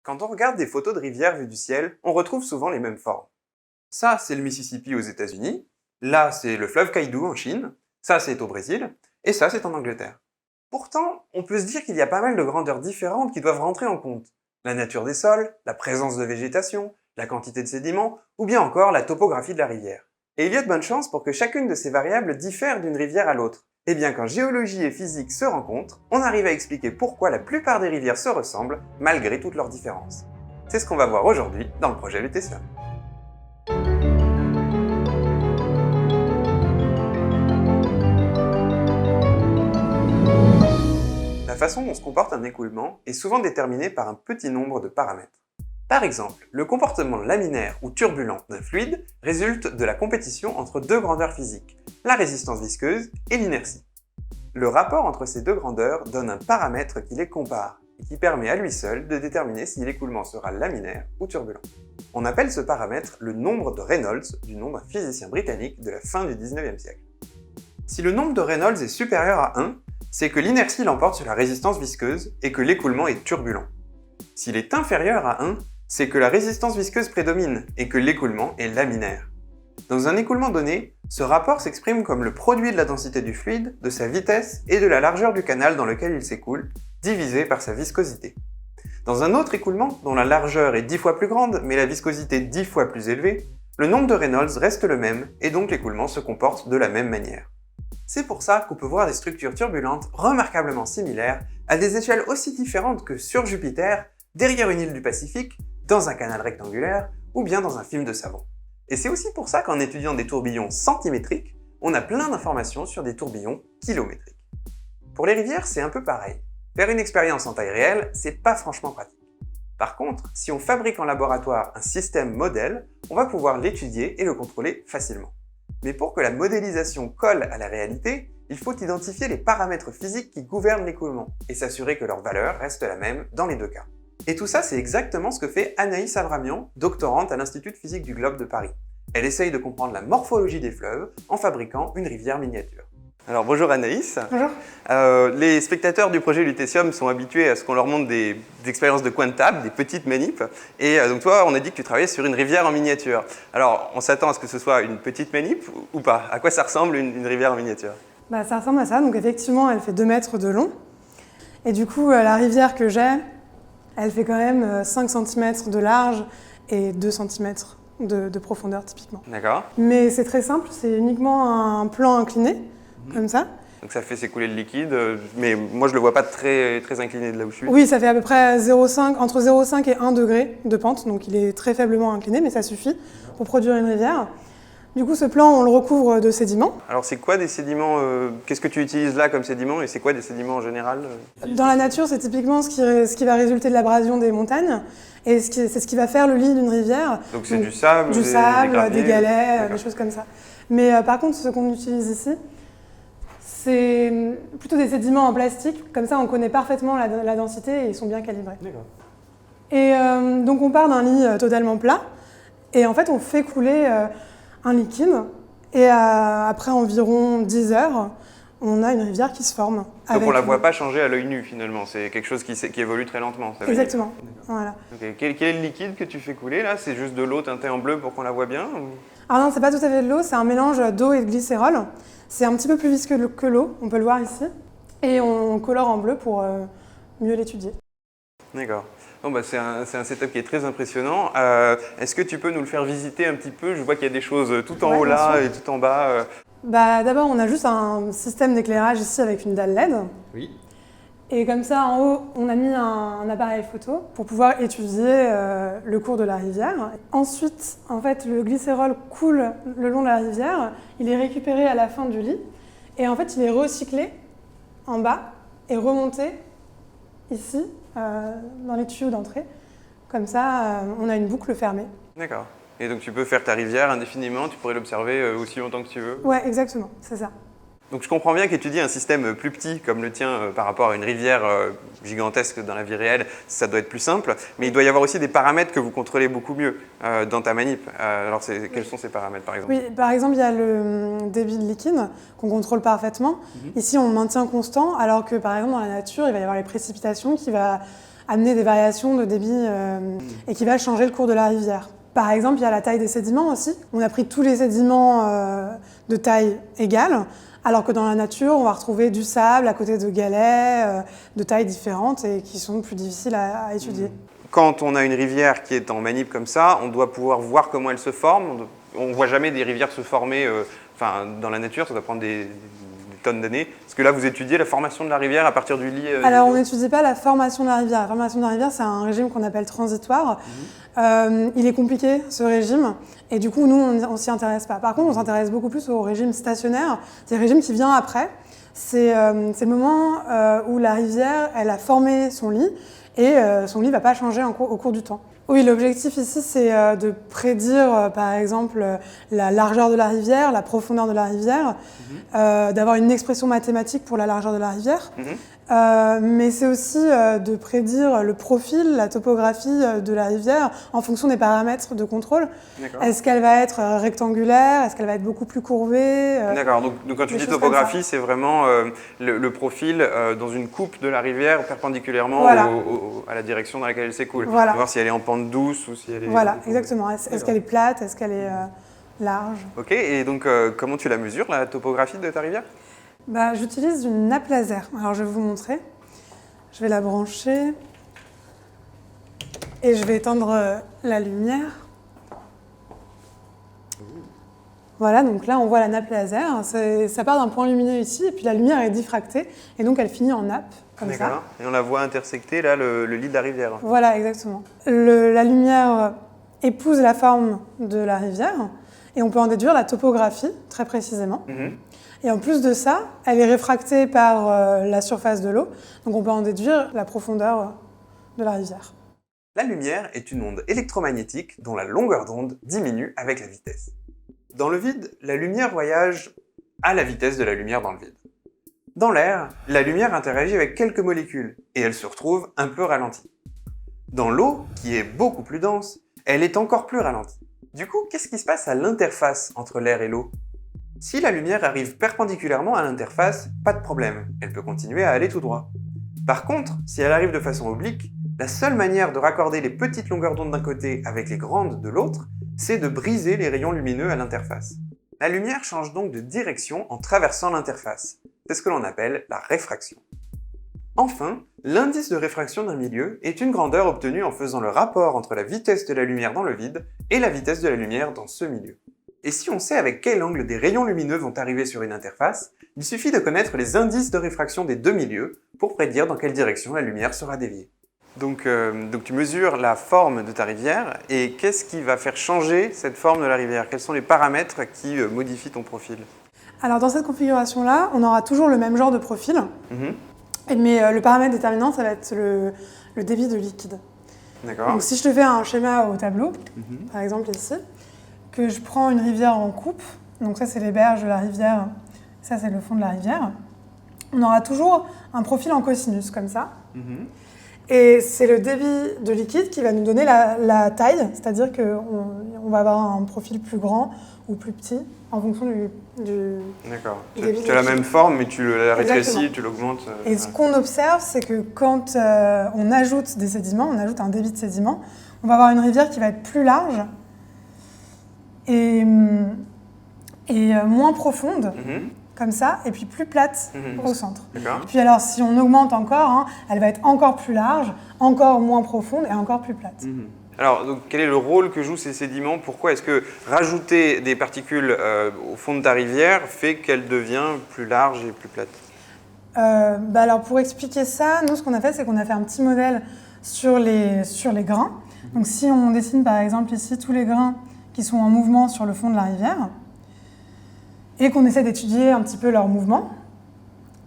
Quand on regarde des photos de rivières vues du ciel, on retrouve souvent les mêmes formes. Ça, c'est le Mississippi aux États-Unis, là, c'est le fleuve Kaidou en Chine, ça, c'est au Brésil, et ça, c'est en Angleterre. Pourtant, on peut se dire qu'il y a pas mal de grandeurs différentes qui doivent rentrer en compte. La nature des sols, la présence de végétation, la quantité de sédiments, ou bien encore la topographie de la rivière. Et il y a de bonnes chances pour que chacune de ces variables diffère d'une rivière à l'autre. Et bien quand géologie et physique se rencontrent, on arrive à expliquer pourquoi la plupart des rivières se ressemblent, malgré toutes leurs différences. C'est ce qu'on va voir aujourd'hui dans le projet Lutécium. La façon dont se comporte un écoulement est souvent déterminée par un petit nombre de paramètres. Par exemple, le comportement laminaire ou turbulent d'un fluide résulte de la compétition entre deux grandeurs physiques, la résistance visqueuse et l'inertie. Le rapport entre ces deux grandeurs donne un paramètre qui les compare et qui permet à lui seul de déterminer si l'écoulement sera laminaire ou turbulent. On appelle ce paramètre le nombre de Reynolds, du nom d'un physicien britannique de la fin du 19e siècle. Si le nombre de Reynolds est supérieur à 1, c'est que l'inertie l'emporte sur la résistance visqueuse et que l'écoulement est turbulent. S'il est inférieur à 1, c'est que la résistance visqueuse prédomine et que l'écoulement est laminaire. Dans un écoulement donné, ce rapport s'exprime comme le produit de la densité du fluide, de sa vitesse et de la largeur du canal dans lequel il s'écoule, divisé par sa viscosité. Dans un autre écoulement, dont la largeur est 10 fois plus grande mais la viscosité 10 fois plus élevée, le nombre de Reynolds reste le même et donc l'écoulement se comporte de la même manière. C'est pour ça qu'on peut voir des structures turbulentes remarquablement similaires à des échelles aussi différentes que sur Jupiter, derrière une île du Pacifique, dans un canal rectangulaire ou bien dans un film de savon. Et c'est aussi pour ça qu'en étudiant des tourbillons centimétriques, on a plein d'informations sur des tourbillons kilométriques. Pour les rivières, c'est un peu pareil. Faire une expérience en taille réelle, c'est pas franchement pratique. Par contre, si on fabrique en laboratoire un système modèle, on va pouvoir l'étudier et le contrôler facilement. Mais pour que la modélisation colle à la réalité, il faut identifier les paramètres physiques qui gouvernent l'écoulement et s'assurer que leur valeur reste la même dans les deux cas. Et tout ça, c'est exactement ce que fait Anaïs Abramian, doctorante à l'Institut de physique du Globe de Paris. Elle essaye de comprendre la morphologie des fleuves en fabriquant une rivière miniature. Alors bonjour Anaïs. Bonjour. Les spectateurs du projet Lutécium sont habitués à ce qu'on leur montre des expériences de coin de table, des petites manips. Et donc toi, on a dit que tu travaillais sur une rivière en miniature. Alors on s'attend à ce que ce soit une petite manip ou pas? À quoi ça ressemble une rivière en miniature? Ça ressemble à ça. Donc effectivement, elle fait 2 mètres de long. Et du coup, la rivière que j'ai, elle fait quand même 5 cm de large et 2 cm de profondeur typiquement. D'accord. Mais c'est très simple, c'est uniquement un plan incliné, comme ça. Donc ça fait s'écouler le liquide, mais moi je le vois pas très incliné de là où je suis. Oui, ça fait à peu près entre 0,5 et 1 degré de pente, donc il est très faiblement incliné, mais ça suffit pour produire une rivière. Du coup, ce plan, on le recouvre de sédiments. Alors c'est quoi des sédiments qu'est-ce que tu utilises là comme sédiments et c'est quoi des sédiments en général? Dans la nature, c'est typiquement ce qui va résulter de l'abrasion des montagnes et c'est ce qui va faire le lit d'une rivière. Donc c'est du sable, des galets, des choses comme ça. Mais par contre, ce qu'on utilise ici, c'est plutôt des sédiments en plastique. Comme ça, on connaît parfaitement la densité et ils sont bien calibrés. D'accord. Et donc on part d'un lit totalement plat et en fait, on fait couler un liquide et après environ 10 heures, on a une rivière qui se forme. Donc on ne la voit pas changer à l'œil nu finalement, c'est quelque chose qui évolue très lentement. Ça veut Exactement. dire. Voilà. Okay. Quel est le liquide que tu fais couler là? C'est juste de l'eau teintée en bleu pour qu'on la voit bien ou... Alors non, c'est pas tout à fait de l'eau, c'est un mélange d'eau et de glycérol. C'est un petit peu plus visqueux que l'eau, on peut le voir ici. Et on colore en bleu pour mieux l'étudier. D'accord. Bon, c'est un setup qui est très impressionnant. Est-ce que tu peux nous le faire visiter un petit peu? Je vois qu'il y a des choses tout en haut là et tout en bas. D'abord, on a juste un système d'éclairage ici avec une dalle LED. Oui. Et comme ça, en haut, on a mis un appareil photo pour pouvoir étudier le cours de la rivière. Ensuite, en fait, le glycérol coule le long de la rivière. Il est récupéré à la fin du lit. Et en fait, il est recyclé en bas et remonté ici, dans les tuyaux d'entrée. Comme ça, on a une boucle fermée. D'accord. Et donc tu peux faire ta rivière indéfiniment, tu pourrais l'observer aussi longtemps que tu veux? Ouais, exactement, c'est ça. Donc je comprends bien qu'étudier un système plus petit comme le tien par rapport à une rivière gigantesque dans la vie réelle, ça doit être plus simple, mais il doit y avoir aussi des paramètres que vous contrôlez beaucoup mieux dans ta manip. Alors quels sont ces paramètres par exemple? Oui, par exemple, il y a le débit de liquide qu'on contrôle parfaitement. Ici, on le maintient constant, alors que par exemple dans la nature, il va y avoir les précipitations qui va amener des variations de débit et qui va changer le cours de la rivière. Par exemple, il y a la taille des sédiments aussi. On a pris tous les sédiments de taille égale, alors que dans la nature, on va retrouver du sable à côté de galets de tailles différentes et qui sont plus difficiles à étudier. Quand on a une rivière qui est en manip comme ça, on doit pouvoir voir comment elle se forme. On ne voit jamais des rivières se former dans la nature, ça doit prendre des tonnes d'années. Est-ce que là, vous étudiez la formation de la rivière à partir du lit Alors, on n'étudie pas la formation de la rivière. La formation de la rivière, c'est un régime qu'on appelle transitoire. Il est compliqué, ce régime, et du coup, nous, on ne s'y intéresse pas. Par contre, on s'intéresse beaucoup plus au régime stationnaire. C'est le régime qui vient après. C'est le moment où la rivière, elle a formé son lit, et son lit ne va pas changer au cours du temps. Oui, l'objectif ici, c'est de prédire, par exemple, la largeur de la rivière, la profondeur de la rivière, d'avoir une expression mathématique pour la largeur de la rivière, mais c'est aussi de prédire le profil, la topographie de la rivière en fonction des paramètres de contrôle. Est-ce qu'elle va être rectangulaire? Est-ce qu'elle va être beaucoup plus courbée? D'accord, donc quand tu dis topographie, c'est vraiment le profil dans une coupe de la rivière perpendiculairement à la direction dans laquelle elle s'écoule. Voilà. Voir si elle est en pente douce ou si elle est... Voilà, exactement. Est-ce qu'elle est plate? Est-ce qu'elle est large? Ok, et donc comment tu la mesures, la topographie de ta rivière? J'utilise une nappe laser. Alors je vais vous montrer. Je vais la brancher et je vais éteindre la lumière. Voilà, donc là on voit la nappe laser. Ça part d'un point lumineux ici et puis la lumière est diffractée et donc elle finit en nappe, comme ça. D'accord, et on la voit intersecter là le lit de la rivière. Voilà, exactement. La lumière épouse la forme de la rivière et on peut en déduire la topographie très précisément. Et en plus de ça, elle est réfractée par la surface de l'eau, donc on peut en déduire la profondeur de la rivière. La lumière est une onde électromagnétique dont la longueur d'onde diminue avec la vitesse. Dans le vide, la lumière voyage à la vitesse de la lumière dans le vide. Dans l'air, la lumière interagit avec quelques molécules et elle se retrouve un peu ralentie. Dans l'eau, qui est beaucoup plus dense, elle est encore plus ralentie. Du coup, qu'est-ce qui se passe à l'interface entre l'air et l'eau ? Si la lumière arrive perpendiculairement à l'interface, pas de problème, elle peut continuer à aller tout droit. Par contre, si elle arrive de façon oblique, la seule manière de raccorder les petites longueurs d'onde d'un côté avec les grandes de l'autre, c'est de briser les rayons lumineux à l'interface. La lumière change donc de direction en traversant l'interface. C'est ce que l'on appelle la réfraction. Enfin, l'indice de réfraction d'un milieu est une grandeur obtenue en faisant le rapport entre la vitesse de la lumière dans le vide et la vitesse de la lumière dans ce milieu. Et si on sait avec quel angle des rayons lumineux vont arriver sur une interface, il suffit de connaître les indices de réfraction des deux milieux pour prédire dans quelle direction la lumière sera déviée. Donc tu mesures la forme de ta rivière, et qu'est-ce qui va faire changer cette forme de la rivière? Quels sont les paramètres qui modifient ton profil? Alors dans cette configuration-là, on aura toujours le même genre de profil, mais le paramètre déterminant, ça va être le débit de liquide. D'accord. Donc si je te fais un schéma au tableau, par exemple ici, que je prends une rivière en coupe, donc ça c'est les berges de la rivière, ça c'est le fond de la rivière, on aura toujours un profil en cosinus comme ça. Et c'est le débit de liquide qui va nous donner la taille, c'est-à-dire qu'on va avoir un profil plus grand ou plus petit en fonction du D'accord. débit. Tu as la même forme, mais tu la rétrécis, Exactement. tu l'augmentes. Et ce qu'on observe, c'est que quand on ajoute des sédiments, on ajoute un débit de sédiments, on va avoir une rivière qui va être plus large et moins profonde, comme ça, et puis plus plate au centre. D'accord. Puis alors, si on augmente encore, elle va être encore plus large, encore moins profonde et encore plus plate. Alors, donc, quel est le rôle que jouent ces sédiments? Pourquoi est-ce que rajouter des particules au fond de ta rivière fait qu'elle devient plus large et plus plate? Alors, pour expliquer ça, nous, ce qu'on a fait, c'est qu'on a fait un petit modèle sur les grains. Donc, si on dessine, par exemple, ici, tous les grains qui sont en mouvement sur le fond de la rivière, et qu'on essaie d'étudier un petit peu leur mouvement,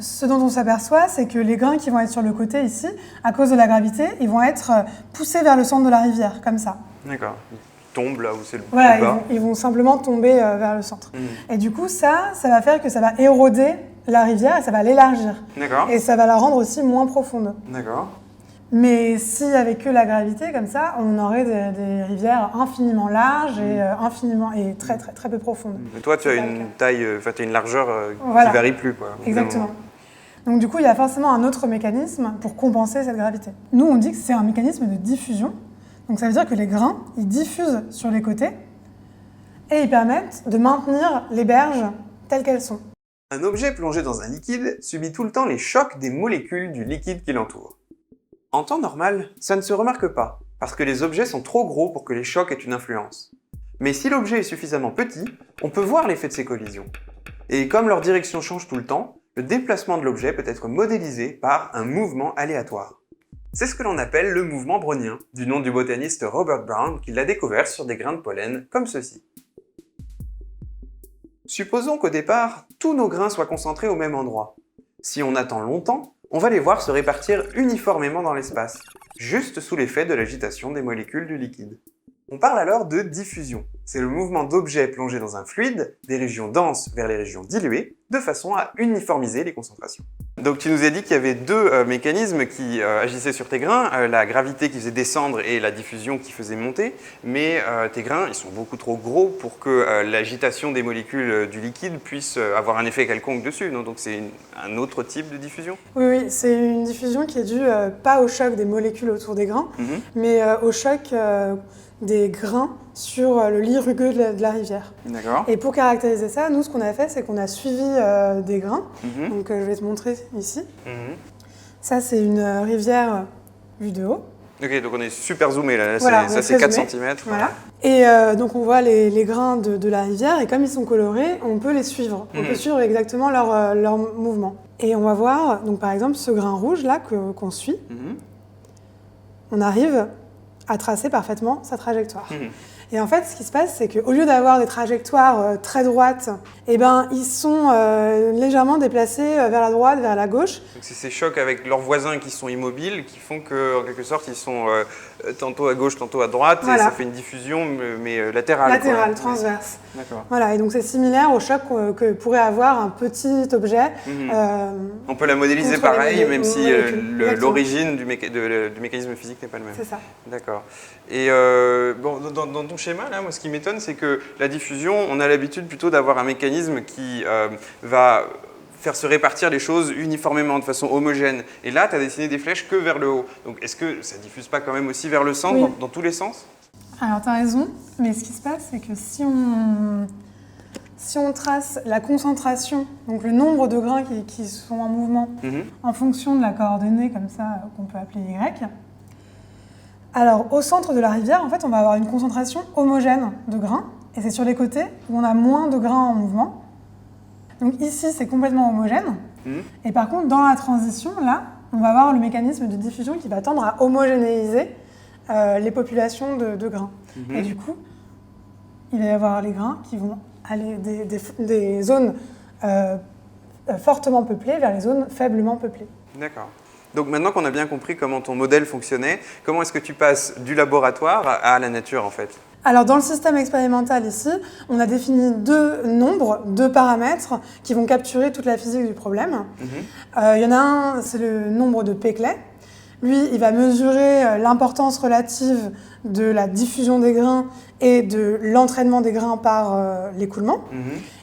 ce dont on s'aperçoit, c'est que les grains qui vont être sur le côté ici, à cause de la gravité, ils vont être poussés vers le centre de la rivière, comme ça. D'accord. Ils tombent là où c'est le plus Voilà, bas. ils vont simplement tomber vers le centre. Et du coup, ça va faire que ça va éroder la rivière et ça va l'élargir. D'accord. Et ça va la rendre aussi moins profonde. D'accord. Mais s'il n'y avait que la gravité, comme ça, on aurait des rivières infiniment larges et très, très, très peu profondes. Et toi, tu as une taille, tu as une largeur Voilà. qui varie plus, quoi. Exactement. Donc du coup, il y a forcément un autre mécanisme pour compenser cette gravité. Nous, on dit que c'est un mécanisme de diffusion. Donc ça veut dire que les grains, ils diffusent sur les côtés et ils permettent de maintenir les berges telles qu'elles sont. Un objet plongé dans un liquide subit tout le temps les chocs des molécules du liquide qui l'entoure. En temps normal, ça ne se remarque pas, parce que les objets sont trop gros pour que les chocs aient une influence. Mais si l'objet est suffisamment petit, on peut voir l'effet de ces collisions. Et comme leur direction change tout le temps, le déplacement de l'objet peut être modélisé par un mouvement aléatoire. C'est ce que l'on appelle le mouvement brownien, du nom du botaniste Robert Brown qui l'a découvert sur des grains de pollen comme ceux-ci. Supposons qu'au départ, tous nos grains soient concentrés au même endroit. Si on attend longtemps, on va les voir se répartir uniformément dans l'espace, juste sous l'effet de l'agitation des molécules du liquide. On parle alors de diffusion. C'est le mouvement d'objets plongés dans un fluide, des régions denses vers les régions diluées, de façon à uniformiser les concentrations. Donc tu nous as dit qu'il y avait deux mécanismes qui agissaient sur tes grains, la gravité qui faisait descendre et la diffusion qui faisait monter, mais tes grains ils sont beaucoup trop gros pour que l'agitation des molécules du liquide puisse avoir un effet quelconque dessus, non? Donc c'est un autre type de diffusion? Oui, c'est une diffusion qui est due pas au choc des molécules autour des grains, mais au choc des grains sur le lit rugueux de la rivière. D'accord. Et pour caractériser ça, nous, ce qu'on a fait, c'est qu'on a suivi des grains. Donc, je vais te montrer ici. Ça, c'est une rivière vue de haut. Ok, donc on est super zoomé là, Voilà, ça c'est 4 zoomé. cm. Voilà. Et donc, on voit les grains de la rivière, et comme ils sont colorés, on peut les suivre. On peut suivre exactement leur mouvement. Et on va voir, donc par exemple, ce grain rouge là qu'on suit, on arrive à tracer parfaitement sa trajectoire. Et en fait, ce qui se passe, c'est qu'au lieu d'avoir des trajectoires très droites, eh ben, ils sont légèrement déplacés vers la droite, vers la gauche. Donc c'est ces chocs avec leurs voisins qui sont immobiles qui font qu'en quelque sorte, ils sont tantôt à gauche, tantôt à droite, et ça fait une diffusion mais latérale. Latérale, transverse. D'accord. Voilà, et donc c'est similaire au choc que pourrait avoir un petit objet. On peut la modéliser pareil, même si l'origine du mécanisme physique n'est pas le même. C'est ça. D'accord. Et bon, dans ton schéma, là, moi, ce qui m'étonne, c'est que la diffusion, on a l'habitude plutôt d'avoir un mécanisme qui va faire se répartir les choses uniformément, de façon homogène. Et là, tu as dessiné des flèches que vers le haut. Donc, est-ce que ça diffuse pas quand même aussi vers le centre, dans tous les sens? Alors, tu as raison, mais ce qui se passe, c'est que si on trace la concentration, donc le nombre de grains qui sont en mouvement, en fonction de la coordonnée, comme ça, qu'on peut appeler Y, alors au centre de la rivière, en fait, on va avoir une concentration homogène de grains, et c'est sur les côtés où on a moins de grains en mouvement. Donc ici, c'est complètement homogène, et par contre, dans la transition, là, on va avoir le mécanisme de diffusion qui va tendre à homogénéiser les populations de grains. Et du coup, il va y avoir les grains qui vont aller des zones fortement peuplées vers les zones faiblement peuplées. D'accord. Donc maintenant qu'on a bien compris comment ton modèle fonctionnait, comment est-ce que tu passes du laboratoire à la nature en fait? Alors dans le système expérimental ici, on a défini deux paramètres qui vont capturer toute la physique du problème. Il y en a un, c'est le nombre de Peclet. Lui, il va mesurer l'importance relative de la diffusion des grains et de l'entraînement des grains par l'écoulement.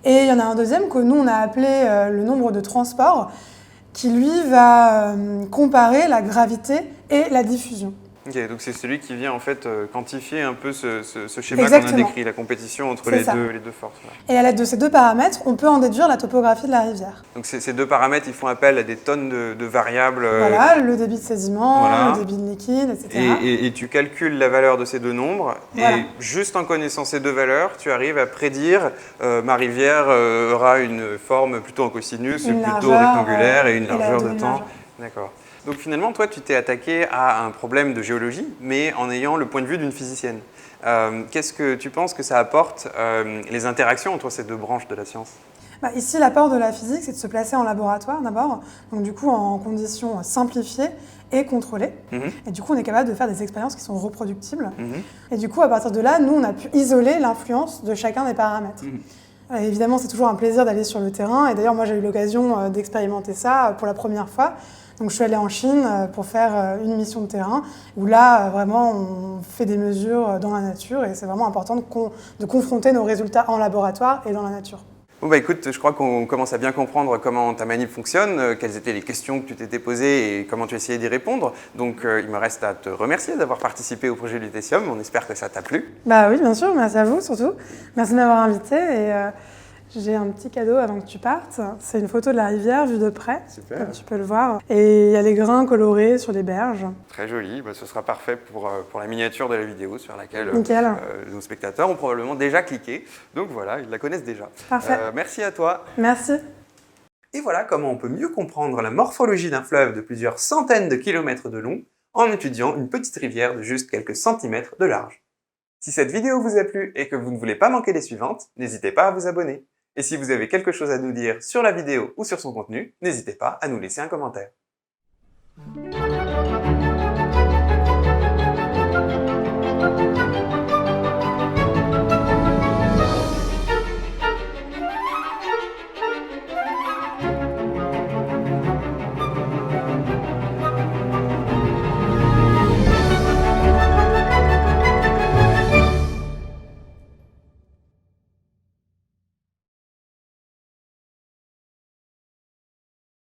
Et il y en a un deuxième que nous, on a appelé le nombre de transports, qui lui va comparer la gravité et la diffusion. Ok, donc c'est celui qui vient en fait quantifier un peu ce schéma qu'on a décrit, la compétition entre les deux forces. Ouais. Et à l'aide de ces deux paramètres, on peut en déduire la topographie de la rivière. Donc ces deux paramètres, ils font appel à des tonnes de variables. Voilà, le débit de sédiment, le débit de liquide, etc. Et tu calcules la valeur de ces deux nombres, et juste en connaissant ces deux valeurs, tu arrives à prédire ma rivière aura une forme plutôt en cosinus, plutôt rectangulaire et une largeur de temps. D'accord. Donc finalement, toi, tu t'es attaqué à un problème de géologie, mais en ayant le point de vue d'une physicienne. Qu'est-ce que tu penses que ça apporte, les interactions entre ces deux branches de la science? Ici, l'apport de la physique, c'est de se placer en laboratoire d'abord, donc du coup en conditions simplifiées et contrôlées. Et du coup, on est capable de faire des expériences qui sont reproductibles. Et du coup, à partir de là, nous, on a pu isoler l'influence de chacun des paramètres. Évidemment, c'est toujours un plaisir d'aller sur le terrain. Et d'ailleurs, moi, j'ai eu l'occasion d'expérimenter ça pour la première fois. Donc je suis allée en Chine pour faire une mission de terrain où là, vraiment, on fait des mesures dans la nature et c'est vraiment important de confronter nos résultats en laboratoire et dans la nature. Bon bah écoute, je crois qu'on commence à bien comprendre comment ta manip fonctionne, quelles étaient les questions que tu t'étais posées et comment tu essayais d'y répondre. Donc il me reste à te remercier d'avoir participé au projet Lutetium, on espère que ça t'a plu. Bah oui, bien sûr, merci à vous surtout. Merci de m'avoir invité et j'ai un petit cadeau avant que tu partes. C'est une photo de la rivière vue de près, Super. comme tu peux le voir. Et il y a les grains colorés sur les berges. Très joli, bah, ce sera parfait pour la miniature de la vidéo sur laquelle Nickel. nos spectateurs ont probablement déjà cliqué. Donc voilà, ils la connaissent déjà. Parfait. Merci à toi. Merci. Et voilà comment on peut mieux comprendre la morphologie d'un fleuve de plusieurs centaines de kilomètres de long en étudiant une petite rivière de juste quelques centimètres de large. Si cette vidéo vous a plu et que vous ne voulez pas manquer les suivantes, n'hésitez pas à vous abonner. Et si vous avez quelque chose à nous dire sur la vidéo ou sur son contenu, n'hésitez pas à nous laisser un commentaire.